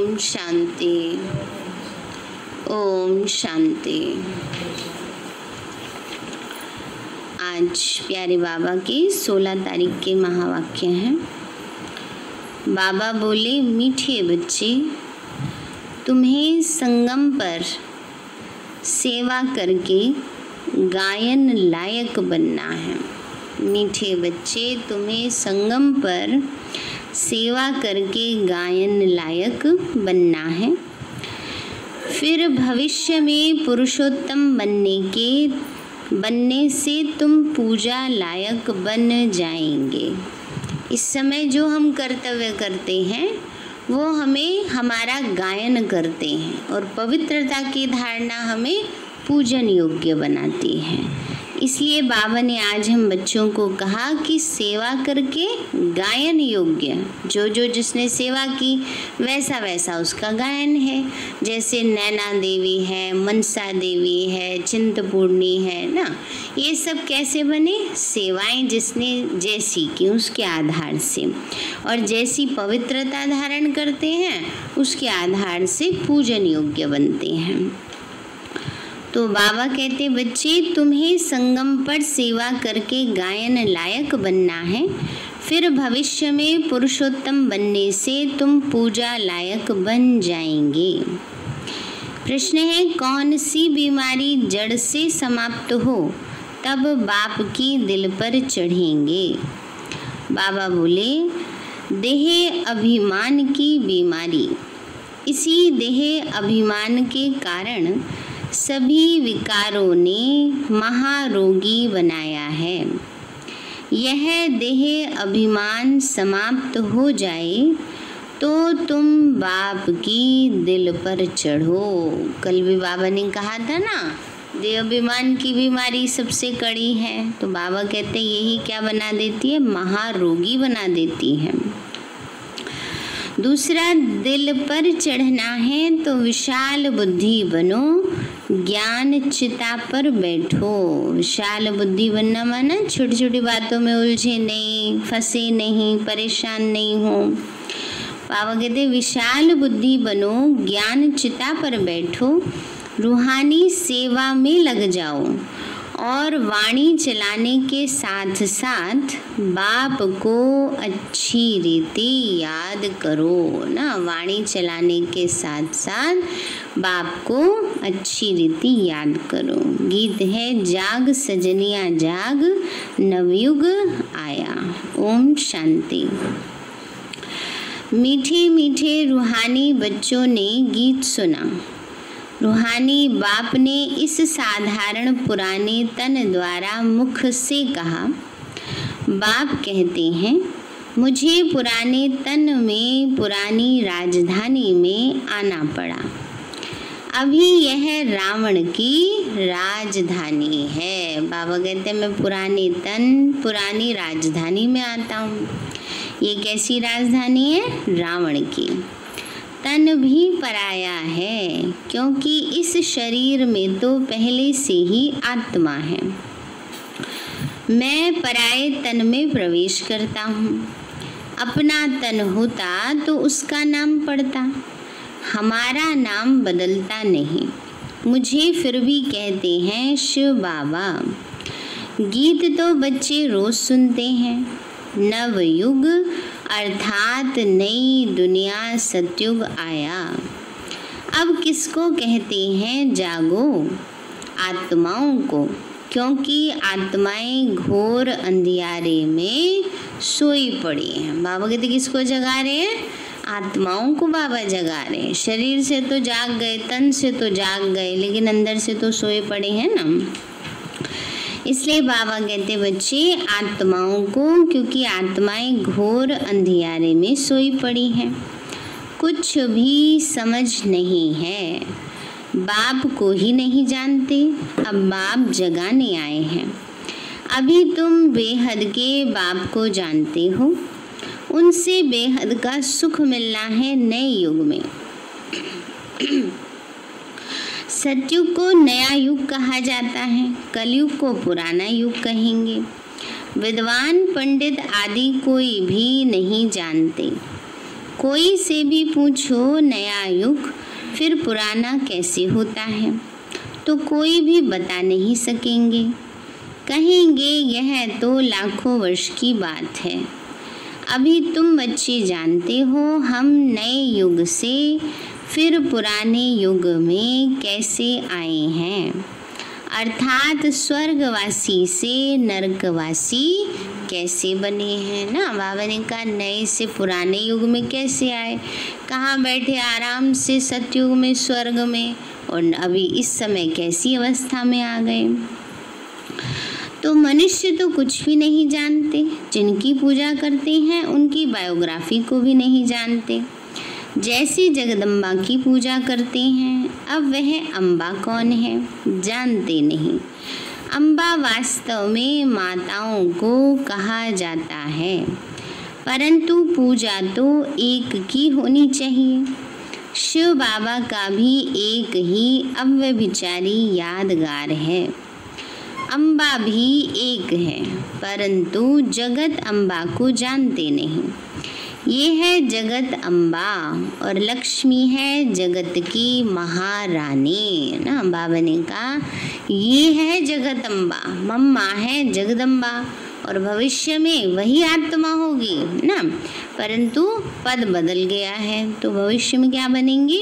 ओम शांति। ओम शांति। आज प्यारे बाबा के 16 तारीख के महावाक्य हैं। बाबा बोले, मीठे बच्चे, तुम्हें संगम पर सेवा करके गायन लायक बनना है। मीठे बच्चे, तुम्हें संगम पर सेवा करके गायन लायक बनना है। फिर भविष्य में पुरुषोत्तम बनने से तुम पूजा लायक बन जाएंगे। इस समय जो हम कर्तव्य करते हैं वो हमें हमारा गायन करते हैं और पवित्रता की धारणा हमें पूजन योग्य बनाती है। इसलिए बाबा ने आज हम बच्चों को कहा कि सेवा करके गायन योग्य, जो जिसने सेवा की वैसा वैसा उसका गायन है। जैसे नैना देवी है, मनसा देवी है, चिंतपूर्णी है ना, ये सब कैसे बने? सेवाएं जिसने जैसी की उसके आधार से, और जैसी पवित्रता धारण करते हैं उसके आधार से पूजन योग्य बनते हैं। तो बाबा कहते, बच्चे, तुम्हें संगम पर सेवा करके गायन लायक बनना है। फिर भविष्य में पुरुषोत्तम बनने से तुम पूजा लायक बन जाएंगे। प्रश्न है, कौन सी बीमारी जड़ से समाप्त हो तब बाप की दिल पर चढ़ेंगे? बाबा बोले, देह अभिमान की बीमारी। इसी देह अभिमान के कारण सभी विकारों ने महारोगी बनाया है। यह देह अभिमान समाप्त हो जाए तो तुम बाप की दिल पर चढ़ो। कल भी बाबा ने कहा था ना, देह अभिमान की बीमारी सबसे कड़ी है। तो बाबा कहते यही क्या बना देती है? महारोगी बना देती है। दूसरा, दिल पर चढ़ना है तो विशाल बुद्धि बनो, ज्ञान चिता पर बैठो। विशाल बुद्धि बनना माना छोटी छोटी बातों में उलझे नहीं, फंसे नहीं, परेशान नहीं हो। बाबा कहते विशाल बुद्धि बनो, ज्ञान चिता पर बैठो, रूहानी सेवा में लग जाओ और वाणी चलाने के साथ साथ बाप को अच्छी रीति याद करो ना। वाणी चलाने के साथ साथ बाप को अच्छी रीति याद करो। गीत है, जाग सजनिया जाग, नवयुग आया। ओम शांति। मीठे मीठे रूहानी बच्चों ने गीत सुना। रूहानी बाप ने इस साधारण पुराने तन द्वारा मुख से कहा। बाप कहते हैं, मुझे पुराने तन में पुरानी राजधानी में आना पड़ा। अभी यह रावण की राजधानी है। बाबा कहते हैं मैं पुराने तन पुरानी राजधानी में आता हूँ। ये कैसी राजधानी है? रावण की। तन भी पराया है क्योंकि इस शरीर में तो पहले से ही आत्मा है। मैं पराये तन में प्रवेश करता हूँ। अपना तन होता तो उसका नाम पड़ता, हमारा नाम बदलता नहीं। मुझे फिर भी कहते हैं शिव बाबा। गीत तो बच्चे रोज सुनते हैं। नवयुग अर्थात नई दुनिया सतयुग आया। अब किसको कहते हैं जागो? आत्माओं को, क्योंकि आत्माएं घोर अंधियारे में सोई पड़ी हैं। बाबा कहते किसको जगा रहे हैं? आत्माओं को बाबा जगा रहे हैं। शरीर से तो जाग गए, तन से तो जाग गए, लेकिन अंदर से तो सोए पड़े हैं ना। इसलिए बाबा कहते बच्चे आत्माओं को, क्योंकि आत्माएं घोर अंधियारे में सोई पड़ी हैं, कुछ भी समझ नहीं है, बाप को ही नहीं जानते। अब बाप जगाने आए हैं। अभी तुम बेहद के बाप को जानते हो, उनसे बेहद का सुख मिलना है नए युग में। सतयुग को नया युग कहा जाता है, कलयुग को पुराना युग कहेंगे। विद्वान पंडित आदि कोई भी नहीं जानते। कोई से भी पूछो नया युग फिर पुराना कैसे होता है, तो कोई भी बता नहीं सकेंगे। कहेंगे यह तो लाखों वर्ष की बात है। अभी तुम बच्चे जानते हो हम नए युग से फिर पुराने युग में कैसे आए हैं, अर्थात स्वर्गवासी से नरकवासी कैसे बने हैं ना। बाबा ने कहा नए से पुराने युग में कैसे आए, कहाँ बैठे आराम से सतयुग में स्वर्ग में, और अभी इस समय कैसी अवस्था में आ गए। तो मनुष्य तो कुछ भी नहीं जानते, जिनकी पूजा करते हैं उनकी बायोग्राफी को भी नहीं जानते। जैसे जगदम्बा की पूजा करते हैं, अब वह अम्बा कौन है जानते नहीं। अम्बा वास्तव में माताओं को कहा जाता है, परंतु पूजा तो एक की होनी चाहिए। शिव बाबा का भी एक ही अव्यभिचारी यादगार है। अम्बा भी एक है, परंतु जगत अम्बा को जानते नहीं। ये है जगत अम्बा और लक्ष्मी है जगत की महारानी ना। बाबा ने कहा ये है जगत अम्बा, मम्मा है जगदम्बा, और भविष्य में वही आत्मा होगी ना, परंतु पद बदल गया है, तो भविष्य में क्या बनेंगी,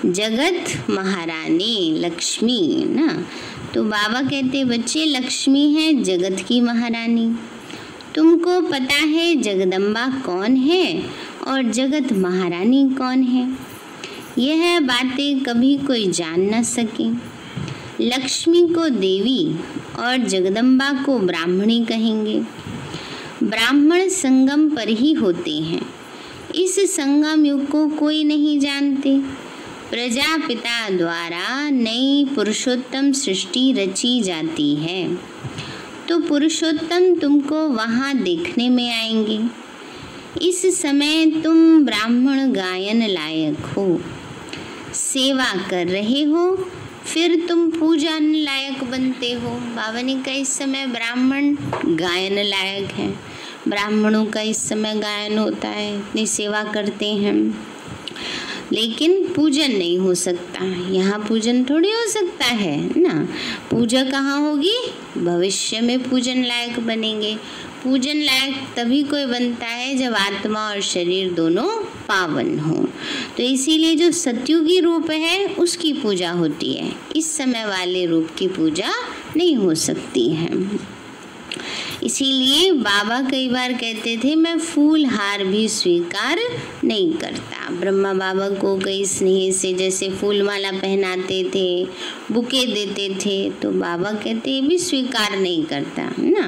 जगत महारानी लक्ष्मी ना। तो बाबा कहते बच्चे लक्ष्मी है जगत की महारानी। तुमको पता है जगदम्बा कौन है और जगत महारानी कौन है, यह बातें कभी कोई जान न सके। लक्ष्मी को देवी और जगदम्बा को ब्राह्मणी कहेंगे। ब्राह्मण संगम पर ही होते हैं, इस संगम युग को कोई नहीं जानते। प्रजापिता द्वारा नई पुरुषोत्तम सृष्टि रची जाती है, तो पुरुषोत्तम तुमको वहाँ देखने में आएंगे। इस समय तुम ब्राह्मण गायन लायक हो, सेवा कर रहे हो, फिर तुम पूजन लायक बनते हो। बाबा ने कहा इस समय ब्राह्मण गायन लायक हैं, ब्राह्मणों का इस समय गायन होता है, इतनी सेवा करते हैं, लेकिन पूजन नहीं हो सकता। यहाँ पूजन थोड़ी हो सकता है ना। पूजा कहाँ होगी, भविष्य में पूजन लायक बनेंगे। पूजन लायक तभी कोई बनता है जब आत्मा और शरीर दोनों पावन हो। तो इसीलिए जो सतयुगी रूप है उसकी पूजा होती है, इस समय वाले रूप की पूजा नहीं हो सकती है। इसीलिए बाबा कई बार कहते थे मैं फूल हार भी स्वीकार नहीं करता। ब्रह्मा बाबा को कई स्नेह से जैसे फूल माला पहनाते थे, बुके देते थे, तो बाबा कहते ये भी स्वीकार नहीं करता है ना,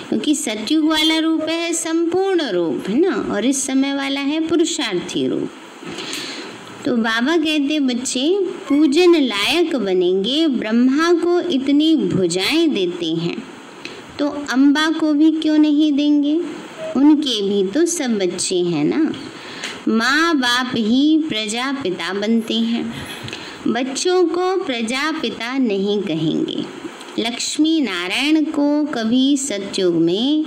क्योंकि सतयुग वाला रूप है संपूर्ण रूप है ना, और इस समय वाला है पुरुषार्थी रूप। तो बाबा कहते बच्चे पूजन लायक बनेंगे। ब्रह्मा को इतनी भुजाएं देते हैं तो अम्बा को भी क्यों नहीं देंगे, उनके भी तो सब बच्चे हैं ना। माँ बाप ही प्रजापिता बनते हैं, बच्चों को प्रजापिता नहीं कहेंगे। लक्ष्मी नारायण को कभी सतयुग में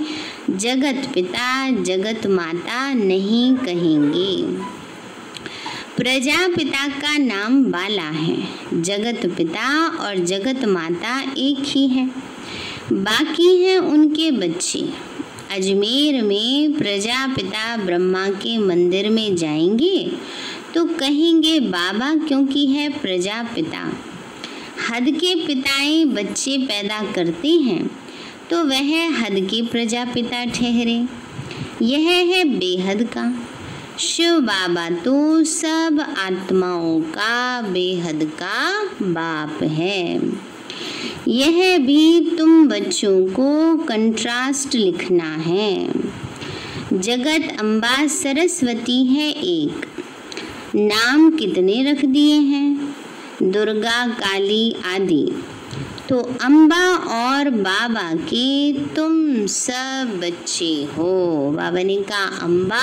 जगत पिता जगत माता नहीं कहेंगे। प्रजापिता का नाम बाला है, जगत पिता और जगत माता एक ही है, बाकी हैं उनके बच्चे। अजमेर में प्रजापिता ब्रह्मा के मंदिर में जाएंगे तो कहेंगे बाबा क्योंकि है प्रजापिता। हद के पिताएं बच्चे पैदा करते हैं तो वह हद के प्रजापिता ठहरे, यह है बेहद का। शिव बाबा तो सब आत्माओं का बेहद का बाप है। यह भी तुम बच्चों को कंट्रास्ट लिखना है। जगत अम्बा सरस्वती है एक, नाम कितने रख दिए हैं, दुर्गा काली आदि। तो अम्बा और बाबा के तुम सब बच्चे हो। बाबा ने कहा अम्बा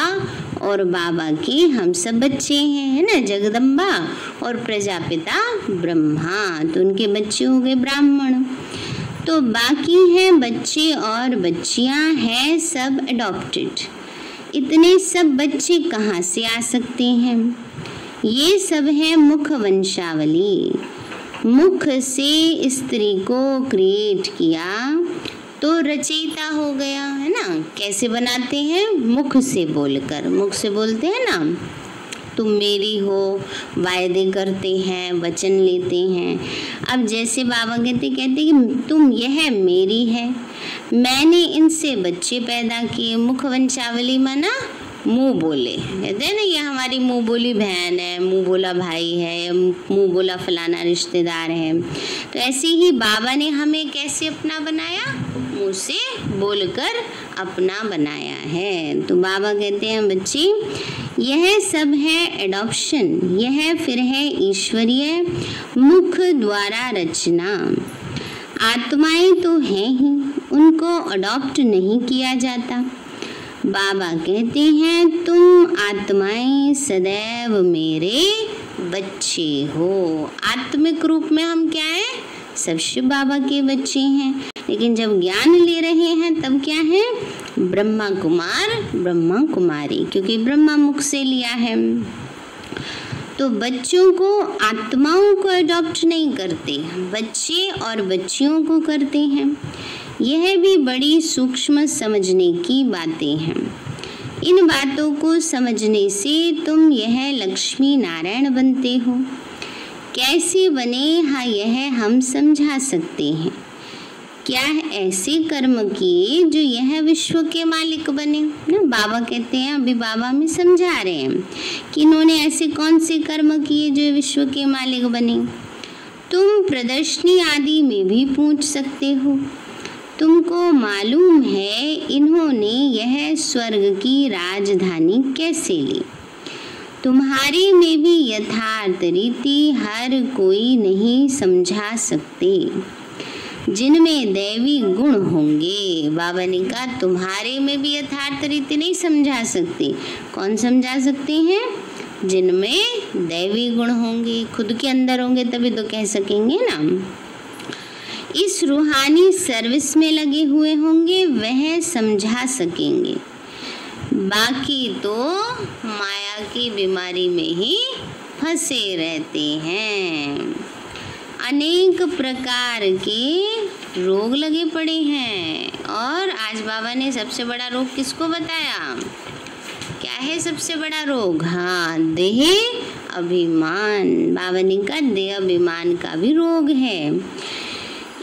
और बाबा के हम सब बच्चे हैं, है ना, जगदम्बा और प्रजापिता ब्रह्मा, तो उनके बच्चे हो गए ब्राह्मण। तो बाकी हैं बच्चे और बच्चियां हैं सब अडॉप्टेड। इतने सब बच्चे कहाँ से आ सकते हैं? ये सब है मुख वंशावली। मुख से स्त्री को क्रिएट किया तो रचयिता हो गया, है ना। कैसे बनाते हैं? मुख से बोलकर। मुख से बोलते हैं ना, तुम मेरी हो, वायदे करते हैं, वचन लेते हैं। अब जैसे बाबा कहते कि तुम यह मेरी है, मैंने इनसे बच्चे पैदा किए। मुख वंशावली माना मुंह बोले, कहते हैं ना ये हमारी मुंह बोली बहन है, मुंह बोला भाई है, मुंह बोला फलाना रिश्तेदार है। तो ऐसे ही बाबा ने हमें कैसे अपना बनाया? मुंह से बोलकर अपना बनाया है। तो बाबा कहते हैं बच्चे यह सब है एडॉप्शन, यह फिर है ईश्वरीय मुख द्वारा रचना। आत्माएं तो हैं ही, उनको अडॉप्ट नहीं किया जाता। बाबा कहते हैं तुम आत्माएं सदैव मेरे बच्चे हो। आत्मिक रूप में हम क्या हैं? सब शिव बाबा के बच्चे हैं। लेकिन जब ज्ञान ले रहे हैं तब क्या है? ब्रह्मा कुमार, ब्रह्मा कुमारी, क्योंकि ब्रह्मा मुख से लिया है। तो बच्चों को, आत्माओं को अडॉप्ट नहीं करते, बच्चे और बच्चियों को करते हैं। यह भी बड़ी सूक्ष्म समझने की बातें हैं। इन बातों को समझने से तुम यह लक्ष्मी नारायण बनते हो। कैसे बने? हाँ, यह हम समझा सकते हैं। क्या ऐसे कर्म किए जो यह विश्व के मालिक बने ना। बाबा कहते हैं, अभी बाबा हमें समझा रहे हैं कि इन्होंने ऐसे कौन से कर्म किए जो विश्व के मालिक बने। तुम प्रदर्शनी आदि में भी पूछ सकते हो। तुमको मालूम है इन्होंने यह स्वर्ग की राजधानी कैसे ली। तुम्हारे में भी यथार्थ रीति हर कोई नहीं समझा सकते, जिनमें दैवी गुण होंगे। बाबा ने कहा तुम्हारे में भी यथार्थ रीति नहीं समझा सकते। कौन समझा सकते हैं? जिनमें दैवी गुण होंगे, खुद के अंदर होंगे तभी तो कह सकेंगे ना। इस रूहानी सर्विस में लगे हुए होंगे, वह समझा सकेंगे। बाकी तो माया की बीमारी में ही फंसे रहते हैं। अनेक प्रकार के रोग लगे पड़े हैं। और आज बाबा ने सबसे बड़ा रोग किसको बताया? क्या है सबसे बड़ा रोग? हाँ, देह अभिमान। बाबा ने कहा देह अभिमान का भी रोग है।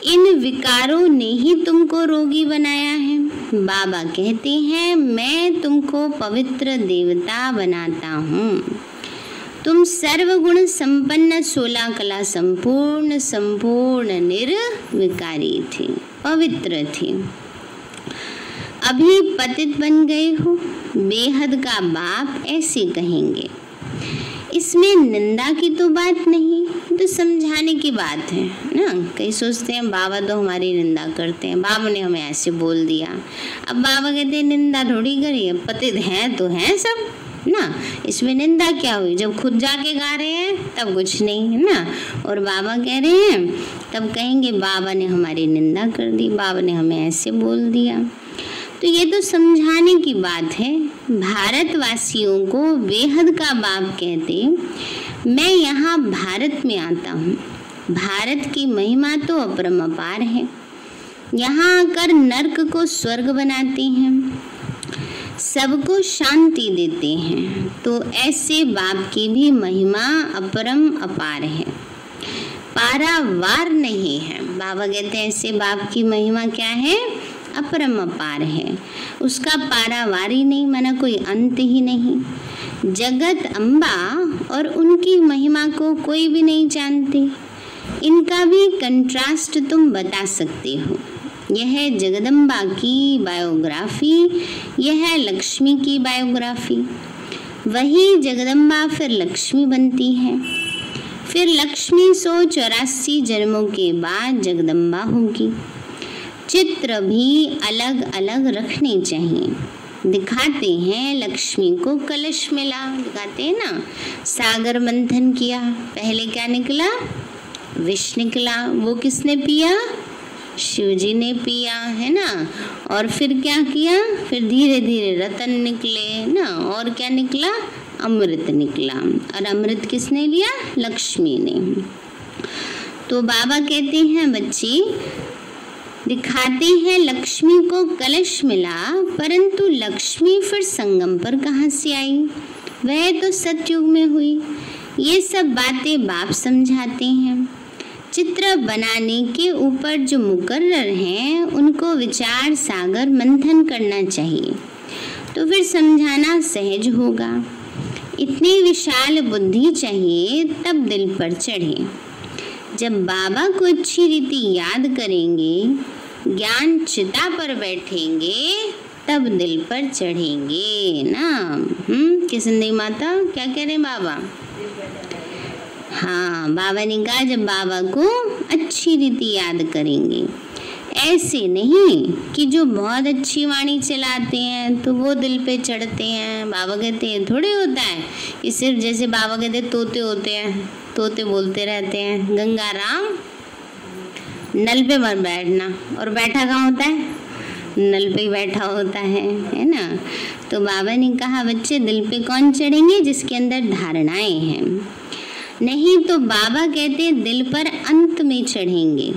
इन विकारों ने ही तुमको रोगी बनाया है। बाबा कहते हैं मैं तुमको पवित्र देवता बनाता हूँ। तुम सर्वगुण संपन्न 16 कला संपूर्ण निर्विकारी थे, पवित्र थे। अभी पतित बन गए हो, बेहद का बाप ऐसे कहेंगे। इसमें निंदा की तो बात नहीं, तो समझाने की बात है ना। कई सोचते हैं बाबा तो हमारी निंदा करते हैं, बाबा ने हमें ऐसे बोल दिया। अब बाबा कहते हैं निंदा थोड़ी करिए, पतित हैं तो हैं सब ना, इसमें निंदा क्या हुई? जब खुद जाके गा रहे हैं तब कुछ नहीं है ना, और बाबा कह रहे हैं तब कहेंगे बाबा ने हमारी निंदा कर दी, बाबा ने हमें ऐसे बोल दिया। तो ये तो समझाने की बात है। भारतवासियों को बेहद का बाप कहते। मैं यहाँ भारत में आता हूँ। भारत की महिमा तो अपरंपार है। यहाँ आकर नर्क को स्वर्ग बनाते हैं, सबको शांति देते हैं। तो ऐसे बाप की भी महिमा अपरम अपार है, पारावार नहीं है। बाबा कहते हैं ऐसे बाप की महिमा क्या है? अपरम अपार है। उसका पारावार ही नहीं, माना कोई अंत ही नहीं। जगत अम्बा और उनकी महिमा को कोई भी नहीं जानते। इनका भी कंट्रास्ट तुम बता सकते हो। यह जगदम्बा की बायोग्राफी, यह लक्ष्मी की बायोग्राफी। वही जगदम्बा फिर लक्ष्मी बनती है, फिर लक्ष्मी 184 जन्मों के बाद जगदम्बा होगी। चित्र भी अलग अलग रखने चाहिए। दिखाते हैं लक्ष्मी को कलश मिला, दिखाते हैं ना। सागर मंथन किया, पहले क्या निकला? विष निकला। वो किसने पिया? शिव जी ने पिया, है ना। और फिर क्या किया, फिर धीरे धीरे रतन निकले ना, और क्या निकला, अमृत निकला। और अमृत किसने लिया, लक्ष्मी ने। तो बाबा कहते हैं बच्चे, दिखाते हैं लक्ष्मी को कलश मिला, परंतु लक्ष्मी फिर संगम पर कहाँ से आई, वह तो सतयुग में हुई। ये सब बातें बाप समझाते हैं। चित्र बनाने के ऊपर जो मुकर्रर हैं उनको विचार सागर मंथन करना चाहिए, तो फिर समझाना सहज होगा। इतनी विशाल बुद्धि चाहिए तब दिल पर चढ़े। जब बाबा को अच्छी रीति याद करेंगे, ज्ञान चिता पर बैठेंगे, तब दिल पर चढ़ेंगे ना। किसंदी माता क्या कह रहे हैं बाबा? हाँ, बाबा ने कहा जब बाबा को अच्छी रीति याद करेंगे। ऐसे नहीं कि जो बहुत अच्छी वाणी चलाते हैं तो वो दिल पे चढ़ते हैं। बाबा कहते हैं थोड़ी होता है कि सिर्फ जैसे बाबा कहते तोते होते हैं, तोते बोलते रहते हैं, गंगा राम नल पे मत बैठना, और बैठा कहाँ होता है, नल पे ही बैठा होता है ना। तो बाबा ने कहा बच्चे दिल पे कौन चढ़ेंगे, जिसके अंदर धारणाएं हैं। नहीं तो बाबा कहते हैं दिल पर अंत में चढ़ेंगे,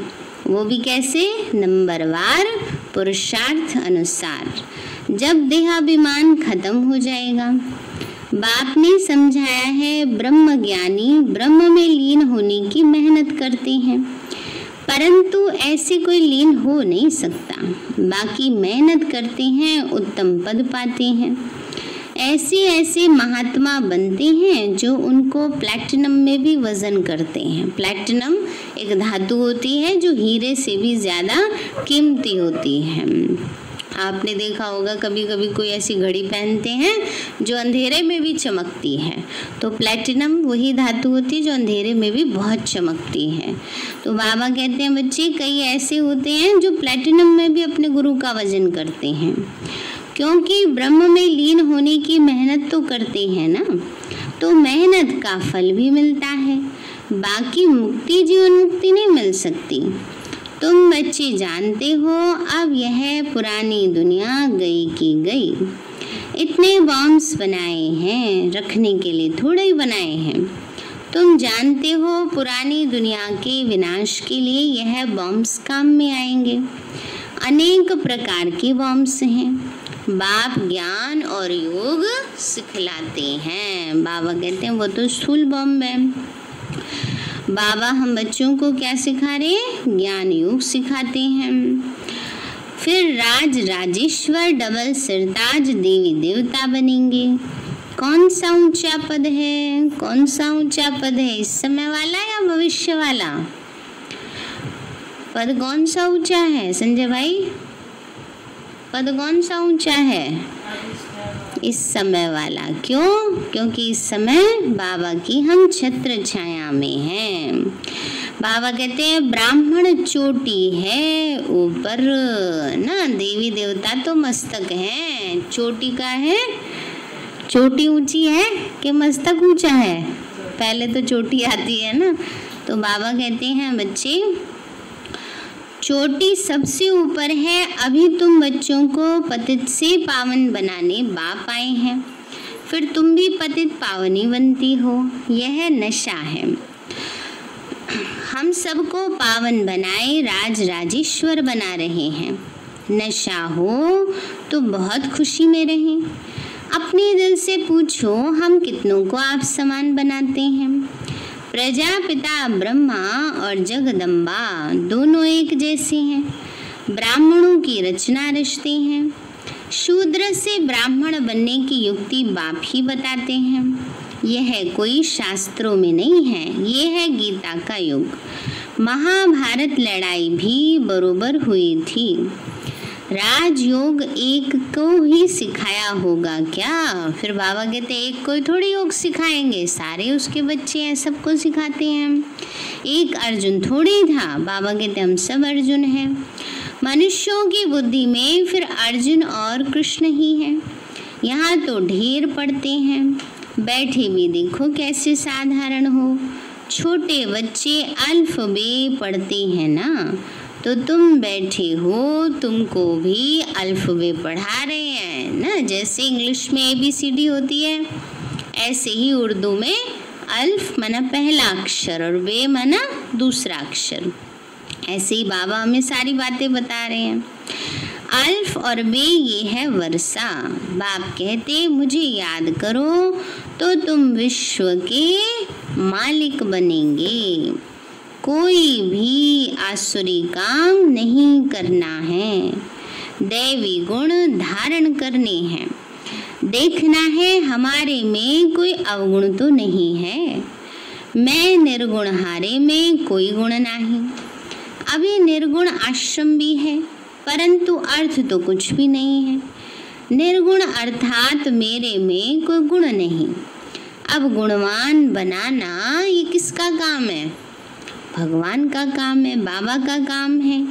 वो भी कैसे, नंबरवार पुरुषार्थ अनुसार, जब देहाभिमान खत्म हो जाएगा। बाप ने समझाया है ब्रह्म ज्ञानी ब्रह्म में लीन होने की मेहनत करते हैं, परंतु ऐसे कोई लीन हो नहीं सकता। बाकी मेहनत करते हैं, उत्तम पद पाते हैं। ऐसे ऐसे महात्मा बनते हैं जो उनको प्लैटिनम में भी वजन करते हैं। प्लैटिनम एक धातु होती है जो हीरे से भी ज़्यादा कीमती होती है। आपने देखा होगा कभी कभी कोई ऐसी घड़ी पहनते हैं जो अंधेरे में भी चमकती है, तो प्लैटिनम वही धातु होती है जो अंधेरे में भी बहुत चमकती है। तो बाबा कहते हैं बच्चे कई ऐसे होते हैं जो प्लैटिनम में भी अपने गुरु का वजन करते हैं, क्योंकि ब्रह्म में लीन होने की मेहनत तो करते हैं ना, तो मेहनत का फल भी मिलता है। बाकी मुक्ति, जीवन मुक्ति नहीं मिल सकती। तुम बच्चे जानते हो अब यह पुरानी दुनिया गई की गई। इतने बॉम्ब्स बनाए हैं, रखने के लिए थोड़े ही बनाए हैं। तुम जानते हो पुरानी दुनिया के विनाश के लिए यह बॉम्ब्स काम में आएंगे। अनेक प्रकार के बॉम्ब्स हैं। बाप ज्ञान और योग सिखलाते हैं। बाबा कहते हैं वो तो स्थूल बॉम्ब है। बाबा हम बच्चों को क्या सिखा रहे हैं, ज्ञान योग सिखाते हैं। फिर राज राजेश्वर डबल सिरताज देवी देवता बनेंगे। कौन सा ऊंचा पद है, कौन सा ऊंचा पद है, इस समय वाला या भविष्य वाला? पद कौन सा ऊंचा है संजय भाई? पद कौन सा ऊंचा है? इस समय वाला। क्यों? क्योंकि इस समय बाबा की हम छत्र छाया में हैं। बाबा कहते हैं ब्राह्मण चोटी है ऊपर ना, देवी देवता तो मस्तक है। चोटी का है, चोटी ऊंची है कि मस्तक ऊंचा है? पहले तो चोटी आती है ना। तो बाबा कहते हैं बच्चे चोटी सबसे ऊपर है। अभी तुम बच्चों को पतित से पावन बनाने बाप आए हैं, फिर तुम भी पतित पावनी बनती हो। यह नशा है। हम सबको पावन बनाए राज राजेश्वर बना रहे हैं। नशा हो तो बहुत खुशी में रहें। अपने दिल से पूछो हम कितनों को आप समान बनाते हैं। प्रजापिता ब्रह्मा और जगदम्बा दोनों एक जैसे हैं। ब्राह्मणों की रचना रचते हैं। शूद्र से ब्राह्मण बनने की युक्ति बाप ही बताते हैं। यह कोई शास्त्रों में नहीं है, ये है गीता का युग। महाभारत लड़ाई भी बरोबर हुई थी। राजयोग एक को ही सिखाया होगा क्या? फिर बाबा कहते एक कोई थोड़ी योग सिखाएंगे, सारे उसके बच्चे हैं, सबको सिखाते हैं। एक अर्जुन थोड़ी था। बाबा कहते हम सब अर्जुन हैं। मनुष्यों की बुद्धि में फिर अर्जुन और कृष्ण ही हैं। यहाँ तो ढेर पढ़ते हैं। बैठे भी देखो कैसे साधारण हो। छोटे बच्चे अल्फबे पढ़ते हैं ना, तो तुम बैठे हो, तुमको भी अल्फबेट पढ़ा रहे हैं ना। जैसे इंग्लिश में ABCD होती है, ऐसे ही उर्दू में अल्फ माना पहला अक्षर और बे माना दूसरा अक्षर। ऐसे ही बाबा हमें सारी बातें बता रहे हैं। अल्फ और बे ये है वर्षा। बाप कहते मुझे याद करो तो तुम विश्व के मालिक बनेंगे। कोई भी आसुरी काम नहीं करना है, दैवी गुण धारण करने हैं। देखना है हमारे में कोई अवगुण तो नहीं है। मैं निर्गुण हारे में कोई गुण नहीं। अभी निर्गुण आश्रम भी है, परंतु अर्थ तो कुछ भी नहीं है। निर्गुण अर्थात मेरे में कोई गुण नहीं। अब गुणवान बनाना ये किसका काम है? भगवान का काम है, बाबा का काम है।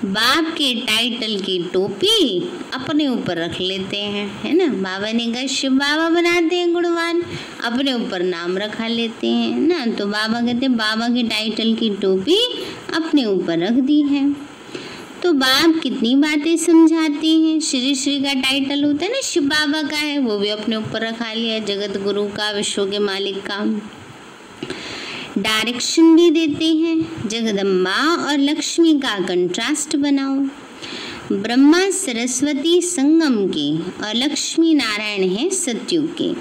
बाप के टाइटल की टोपी अपने ऊपर रख लेते हैं, है ना। बाबा ने कहा शिव बाबा बनाते हैं गुणवान, अपने ऊपर नाम रखा लेते हैं ना। तो बाबा कहते बाबा के टाइटल की टोपी अपने ऊपर रख दी है। तो बाप कितनी बातें समझाते हैं। श्री श्री का टाइटल होता है ना, शिव बाबा का है, वो भी अपने ऊपर रखा लिया, जगत गुरु का, विश्व के मालिक का। डायरेक्शन भी देते हैं, जगदम्बा और लक्ष्मी का कंट्रास्ट बनाओ। ब्रह्मा सरस्वती संगम के और लक्ष्मी नारायण है सतयुग के।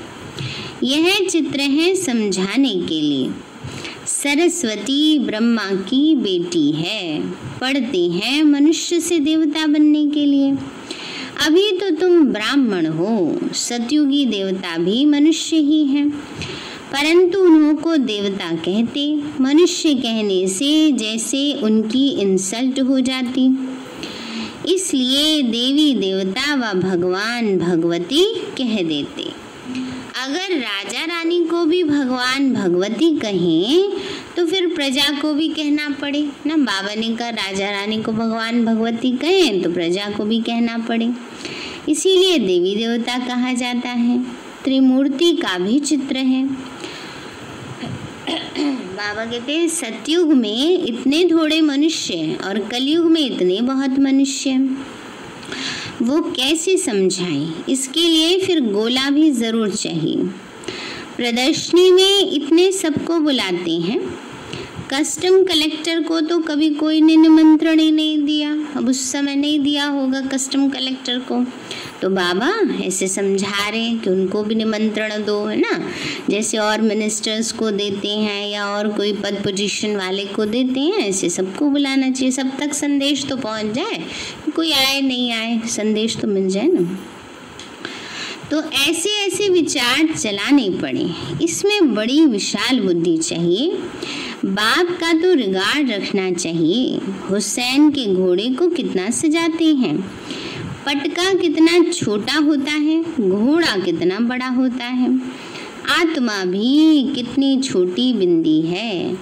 यह चित्र है समझाने के लिए। सरस्वती ब्रह्मा की बेटी है, पढ़ते हैं मनुष्य से देवता बनने के लिए। अभी तो तुम ब्राह्मण हो, सतयुगी देवता भी मनुष्य ही हैं, परंतु उन्हों को देवता कहते। मनुष्य कहने से जैसे उनकी इंसल्ट हो जाती, इसलिए देवी देवता व भगवान भगवती कह देते। अगर राजा रानी को भी भगवान भगवती कहें तो फिर प्रजा को भी कहना पड़े ना। बाबा ने कहा राजा रानी को भगवान भगवती कहें तो प्रजा को भी कहना पड़े, इसीलिए देवी देवता कहा जाता है। त्रिमूर्ति का भी चित्र है। बाबा कहते हैं सतयुग में इतने थोड़े मनुष्य और कलयुग में इतने बहुत मनुष्य, वो कैसे समझाएं। इसके लिए फिर गोला भी जरूर चाहिए। प्रदर्शनी में इतने सबको बुलाते हैं, कस्टम कलेक्टर को तो कभी कोई ने निमंत्रण ही नहीं दिया। अब उस समय नहीं दिया होगा कस्टम कलेक्टर को, तो बाबा ऐसे समझा रहे हैं कि उनको भी निमंत्रण दो, है ना। जैसे और मिनिस्टर्स को देते हैं या और कोई पद पोजीशन वाले को देते हैं, ऐसे सबको बुलाना चाहिए। सब तक संदेश तो पहुंच जाए, कोई आए नहीं आए संदेश तो मिल जाए ना। तो ऐसे ऐसे विचार चलाने पड़े। इसमें बड़ी विशाल बुद्धि चाहिए। बाप का तो रिगार्ड रखना चाहिए। हुसैन के घोड़े को कितना सजाते हैं, पटका कितना छोटा होता है, घोड़ा कितना बड़ा होता है। आत्मा भी कितनी छोटी बिंदी है,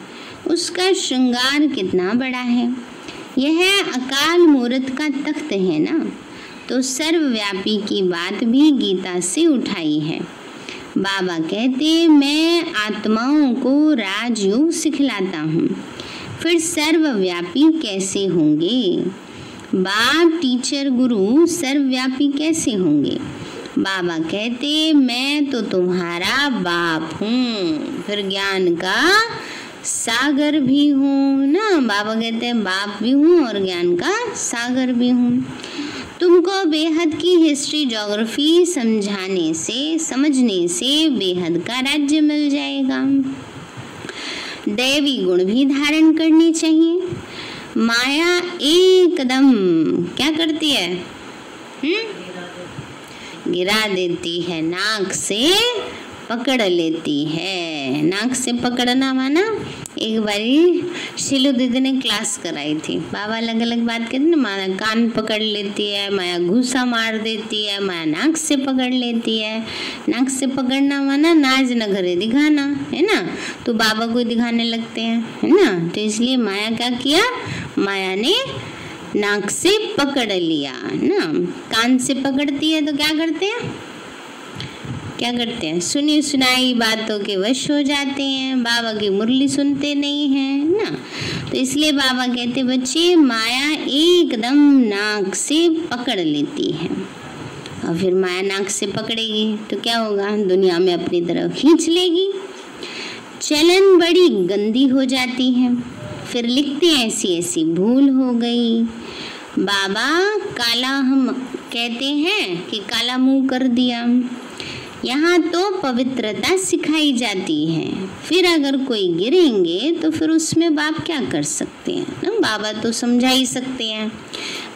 उसका श्रृंगार कितना बड़ा है। यह अकाल मूर्त का तख्त है ना। तो सर्वव्यापी की बात भी गीता से उठाई है। बाबा कहते मैं आत्माओं को राजयोग सिखलाता हूँ, फिर सर्वव्यापी कैसे होंगे। बाप टीचर गुरु सर्वव्यापी कैसे होंगे। बाबा कहते मैं तो तुम्हारा बाप हूँ, फिर ज्ञान का सागर भी हूँ ना। बाबा कहते हैं बाप भी हूँ और ज्ञान का सागर भी हूँ। तुमको बेहद की हिस्ट्री ज्योग्राफी समझने से बेहद का राज्य मिल जाएगा। दैवी गुण भी धारण करने चाहिए। माया एकदम क्या करती है, गिरा देती है, नाक से पकड़ लेती है। नाक से पकड़ना माना, एक बारी शिलू दीदी ने क्लास कराई थी। बाबा अलग अलग बात कहते ना, माया कान पकड़ लेती है, माया घूसा मार देती है, माया नाक से पकड़ लेती है। नाक से पकड़ना माना नाज न घरे दिखाना, है ना। तो बाबा को दिखाने लगते हैं, है ना। तो इसलिए माया क्या किया, माया ने नाक से पकड़ लिया ना। कान से पकड़ती है तो क्या करते हैं, सुनी सुनाई बातों के वश हो जाते हैं। बाबा की मुरली सुनते नहीं हैं ना। तो इसलिए बाबा कहते बच्चे माया एकदम नाक से पकड़ लेती है, और फिर माया नाक से पकड़ेगी तो क्या होगा, दुनिया में अपनी तरफ खींच लेगी। चलन बड़ी गंदी हो जाती है। फिर लिखते हैं ऐसी ऐसी भूल हो गई। बाबा काला हम कहते हैं कि काला मुंह कर दिया। यहाँ तो पवित्रता सिखाई जाती है। फिर अगर कोई गिरेंगे तो फिर उसमें बाप क्या कर सकते हैं ना, बाबा तो समझा ही सकते हैं,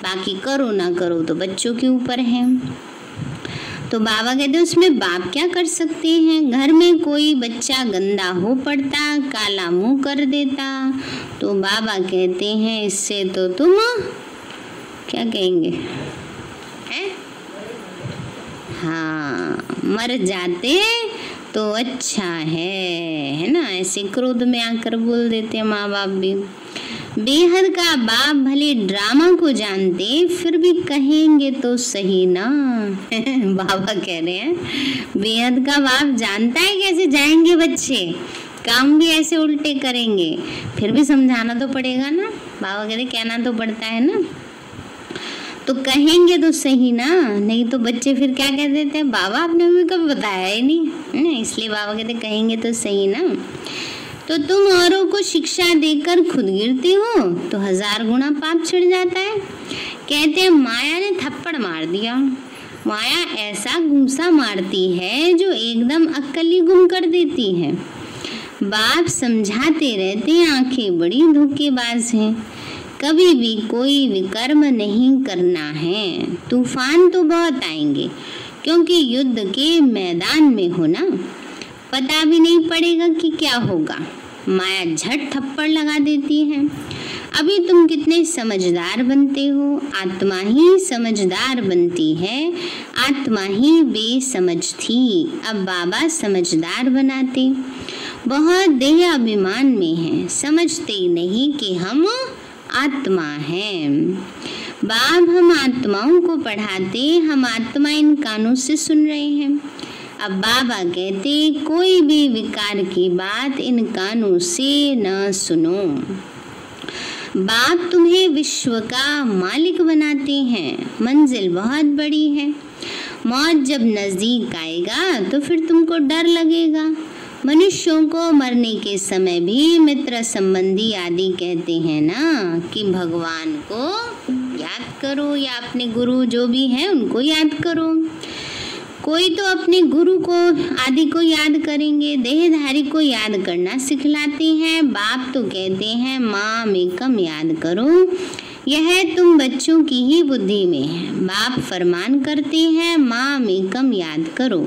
बाकी करो ना करो तो बच्चों के ऊपर है। तो बाबा कहते हैं उसमें बाप क्या कर सकते हैं। घर में कोई बच्चा गंदा हो पड़ता, काला मुंह कर देता, तो बाबा कहते हैं इससे तो तुम क्या कहेंगे हैं, हाँ मर जाते तो अच्छा है ना। ऐसे क्रोध में आकर बोल देते हैं माँ बाप भी। बेहद का बाप भले ड्रामा को जानते फिर भी कहेंगे तो सही ना। बाबा कह रहे हैं बेहद का बाप जानता है कैसे जाएंगे बच्चे, काम भी ऐसे उल्टे करेंगे, फिर भी समझाना तो पड़ेगा ना। बाबा कहते कहना तो पड़ता है ना, तो कहेंगे तो सही ना, नहीं तो बच्चे फिर क्या कह देते हैं, बाबा आपने हमें कभी बताया ही नहीं। इसलिए बाबा कहते कहेंगे तो सही ना। तो तुम औरों को शिक्षा देकर खुद गिरते हो तो 1000 गुना पाप चढ़ जाता है। कहते हैं माया ने थप्पड़ मार दिया। माया ऐसा घूंसा मारती है जो एकदम अक्ल ही गुम कर देती है। बाप समझाते रहते हैं आंखें बड़ी धोखेबाज हैं, कभी भी कोई विकर्म नहीं करना है। तूफान तो बहुत आएंगे क्योंकि युद्ध के मैदान में हो ना, पता भी नहीं पड़ेगा कि क्या होगा। माया झट थप्पड़ लगा देती है। अभी तुम कितने समझदार बनते हो, आत्मा ही समझदार बनती है, आत्मा ही बेसमझ थी, अब बाबा समझदार बनाते। बहुत देह अभिमान में है, समझते ही नहीं कि हम आत्मा हैं। बाप हम आत्माओं को पढ़ाते, हम आत्मा इन कानों से सुन रहे हैं। अब बाबा कहते कोई भी विकार की बात इन कानों से न सुनो। बाप तुम्हें विश्व का मालिक बनाते हैं, मंजिल बहुत बड़ी है। मौत जब नजदीक आएगा तो फिर तुमको डर लगेगा। मनुष्यों को मरने के समय भी मित्र संबंधी आदि कहते हैं ना कि भगवान को याद करो या अपने गुरु जो भी हैं उनको याद करो। कोई तो अपने गुरु को आदि को याद करेंगे, देहधारी को याद करना सिखलाते हैं। बाप तो कहते हैं माँ मेकम याद करो, यह तुम बच्चों की ही बुद्धि में है। बाप फरमान करते हैं माँ मेकम याद करो।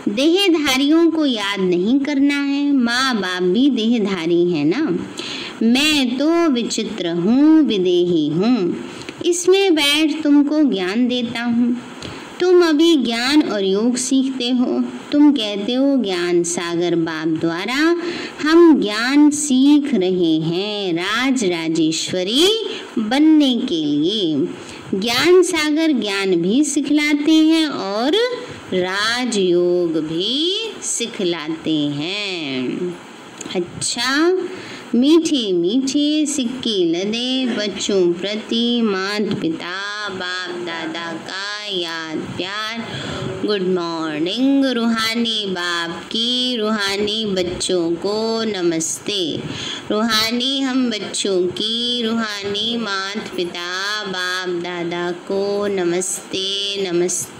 देहधारियों को याद नहीं करना है, माँ बाप भी देहधारी है ना। मैं तो विचित्र हूँ, विदेही हूँ, इसमें बैठ तुमको ज्ञान देता हूँ। तुम अभी ज्ञान और योग सीखते हो। तुम कहते हो ज्ञान सागर बाप द्वारा हम ज्ञान सीख रहे हैं राज राजेश्वरी बनने के लिए। ज्ञान सागर ज्ञान भी सिखलाते हैं और राजयोग भी सिखलाते हैं। अच्छा, मीठे मीठे सिक्के लदे बच्चों प्रति माता पिता बाप दादा का याद प्यार। Good morning. रूहानी बाप की रूहानी बच्चों को नमस्ते। रूहानी हम बच्चों की रूहानी माता पिता बाप दादा को नमस्ते नमस्ते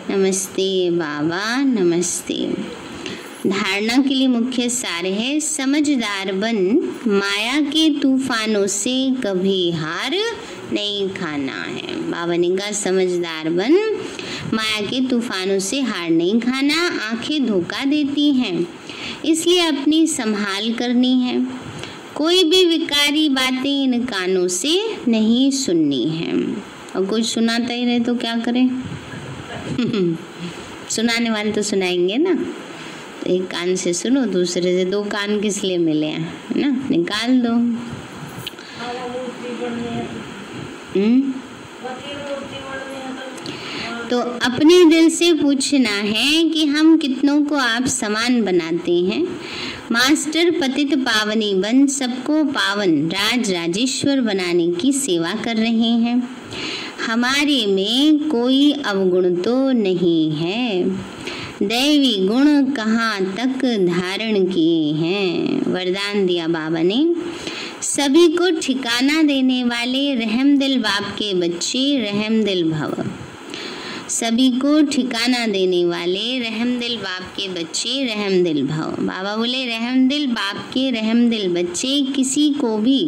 नमस्ते बाबा नमस्ते। धारणा के लिए मुख्य सार है समझदार बन, माया के तूफानों से कभी हार नहीं खाना है। बाबा ने कहा समझदार बन, माया के तूफानों से हार नहीं खाना। आंखें धोखा देती हैं, इसलिए अपनी संभाल करनी है। कोई भी विकारी बातें इन कानों से नहीं सुननी है। और कोई सुनाता ही रहे तो क्या करें? सुनाने वाले तो सुनाएंगे ना। तो एक कान से सुनो, दूसरे से 2 कान किस लिए मिले हैं ना, निकाल दो। तो तो अपने दिल से पूछना है कि हम कितनों को आप समान बनाते हैं। मास्टर पतित पावनी बन सबको पावन राज राजेश्वर बनाने की सेवा कर रहे हैं। हमारे में कोई अवगुण तो नहीं है, दैवी गुण कहाँ तक धारण किए हैं। वरदान दिया बाबा ने, सभी को ठिकाना देने वाले रहमदिल बाप के बच्चे रहमदिल भव। सभी को ठिकाना देने वाले रहमदिल बाप के बच्चे रहमदिल भव। बाबा बोले रहमदिल बाप के रहमदिल बच्चे किसी को भी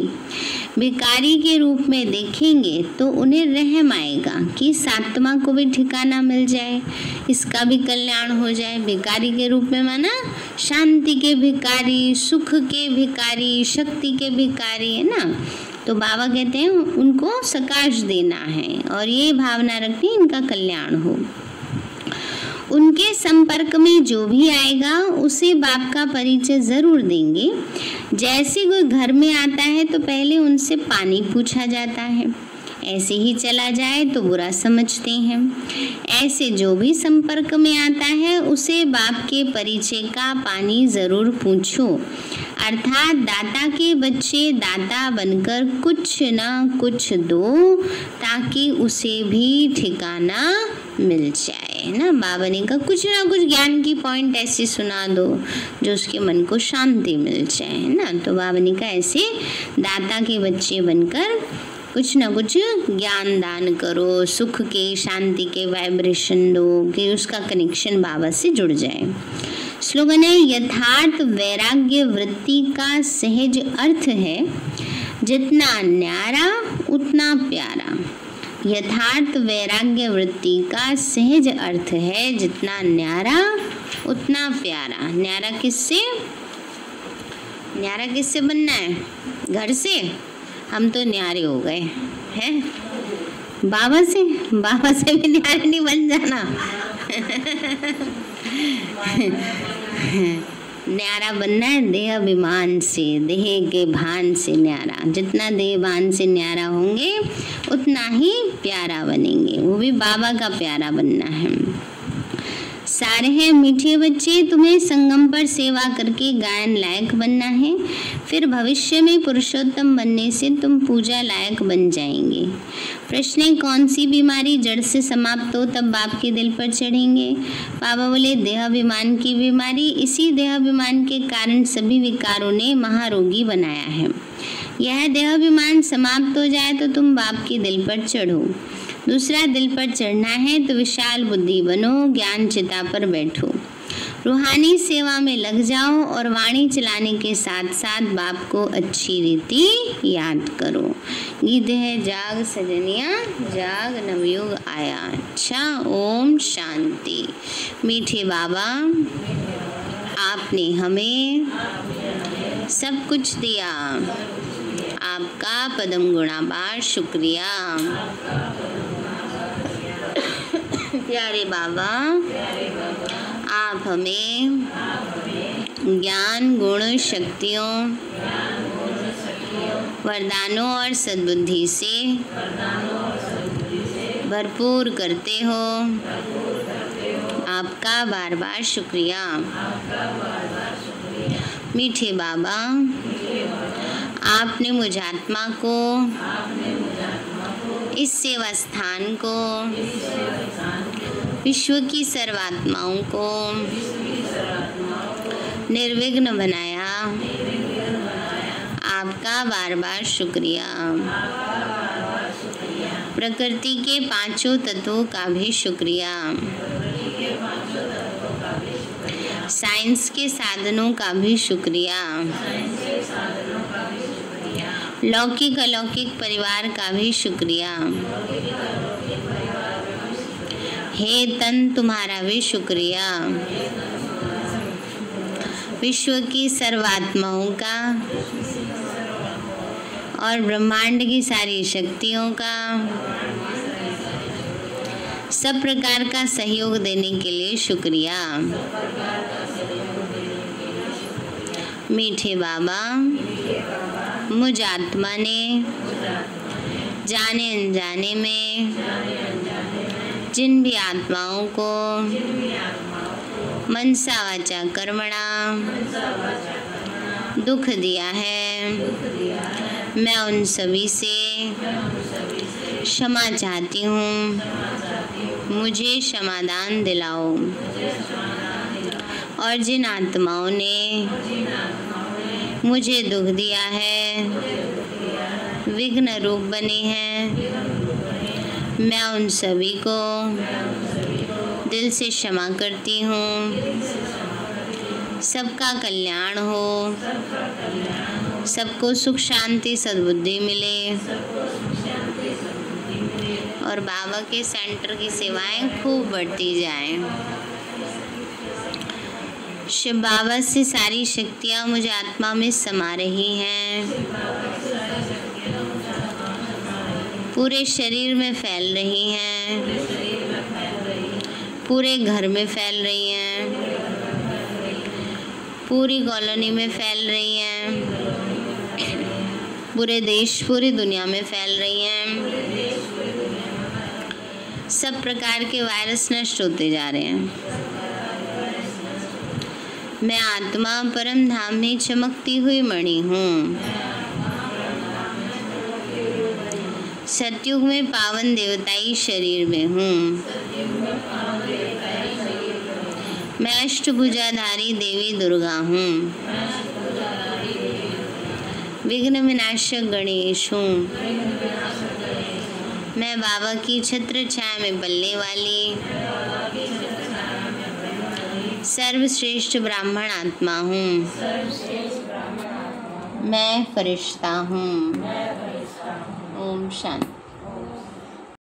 भिखारी के रूप में देखेंगे तो उन्हें रहम आएगा कि इस आत्मा को भी ठिकाना मिल जाए, इसका भी कल्याण हो जाए। भिखारी के रूप में माना शांति के भिखारी, सुख के भिखारी, शक्ति के भिखारी, है ना। तो बाबा कहते हैं उनको सकाश देना है और ये भावना रखनी इनका कल्याण हो। उनके संपर्क में जो भी आएगा उसे बाप का परिचय जरूर देंगे। जैसे कोई घर में आता है तो पहले उनसे पानी पूछा जाता है, ऐसे ही चला जाए तो बुरा समझते हैं। ऐसे जो भी संपर्क में आता है उसे बाप के परिचय का पानी जरूर पूछो। अर्थात दाता के बच्चे दाता बनकर कुछ न कुछ दो ताकि उसे भी ठिकाना मिल जाए ना। बाबा ने कहा कुछ ना कुछ ज्ञान की पॉइंट ऐसे सुना दो जो उसके मन को शांति मिल जाए ना। तो बाबा ने कहा ऐसे दाता के बच्चे बनकर कुछ ना कुछ ज्ञान दान करो, सुख के शांति के वाइब्रेशन दो कि उसका कनेक्शन बाबा से जुड़ जाए। स्लोगन है, यथार्थ वैराग्य वृत्ति का सहज अर्थ है जितना न्यारा उतना प्यारा। यथार्थ वैराग्य वृत्ति का सहज अर्थ है जितना न्यारा उतना प्यारा। न्यारा किससे बनना है? घर से? हम तो न्यारे हो गए हैं बाबा से भी न्यारे नहीं बन जाना। न्यारा बनना है देह अभिमान से, देह के भान से न्यारा। जितना देह भान से न्यारा होंगे उतना ही प्यारा बनेंगे, वो भी बाबा का प्यारा बनना है। सारे हैं मीठे बच्चे, तुम्हें संगम पर सेवा करके गायन लायक बनना है। फिर भविष्य में पुरुषोत्तम बनने से तुम पूजा लायक बन जाएंगे। प्रश्न है, कौन सी बीमारी जड़ से समाप्त हो तब बाप के दिल पर चढ़ेंगे? बाबा बोले देहाभिमान की बीमारी। इसी देहाभिमान के कारण सभी विकारों ने महारोगी बनाया है। यह देहाभिमान समाप्त हो जाए तो तुम बाप के दिल पर चढ़ो। दूसरा, दिल पर चढ़ना है तो विशाल बुद्धि बनो, ज्ञान चिता पर बैठो, रूहानी सेवा में लग जाओ और वाणी चलाने के साथ साथ बाप को अच्छी रीति याद करो। गीत है, जाग सजनिया जाग नवयुग आया। अच्छा, ओम शांति। मीठे बाबा, आपने हमें सब कुछ दिया, आपका पदम गुणाबार शुक्रिया। प्यारे बाबा, आप हमें ज्ञान गुण शक्तियों वरदानों और सद्बुद्धि से भरपूर करते हो, आपका बार बार शुक्रिया। मीठे बाबा, आपने मुझ आत्मा को, इस सेवा स्थान को, विश्व की सर्वात्माओं को निर्विघ्न बनाया, आपका बार बार शुक्रिया। प्रकृति के पांचों तत्वों का भी शुक्रिया, साइंस के साधनों का भी शुक्रिया, लौकिक अलौकिक परिवार का भी शुक्रिया। हे तन, तुम्हारा भी शुक्रिया। विश्व की सर्वात्माओं का और ब्रह्मांड की सारी शक्तियों का, सब प्रकार का सहयोग देने के लिए शुक्रिया। मीठे बाबा, मुझ आत्मा ने जाने अनजाने में जिन भी आत्माओं को मनसा वाचा कर्मणा दुख दिया है, मैं उन सभी से क्षमा चाहती हूँ। मुझे क्षमादान दिलाओ। और जिन आत्माओं ने मुझे दुख दिया है, विघ्न रूप बने हैं, मैं उन सभी को दिल से क्षमा करती हूँ। सबका कल्याण हो, सबको सुख शांति सद्बुद्धि मिले और बाबा के सेंटर की सेवाएं खूब बढ़ती जाएं। शिव बाबा से सारी शक्तियाँ मुझे आत्मा में समा रही हैं, पूरे शरीर में फैल रही हैं, पूरे घर में फैल रही हैं, पूरी कॉलोनी में फैल रही हैं, पूरे देश पूरी दुनिया में फैल रही हैं। सब प्रकार के वायरस नष्ट होते जा रहे हैं। मैं आत्मा परम धाम में चमकती हुई मणि हूँ। सतयुग में पावन देवताई शरीर में हूँ। मैं अष्टभुजाधारी देवी दुर्गा हूँ। विघ्न विनाशक गणेश हूँ। मैं बाबा की छत्र छाया में पलने वाली सर्वश्रेष्ठ ब्राह्मण आत्मा हूँ। मैं फरिश्ता हूँ। ओम शांति।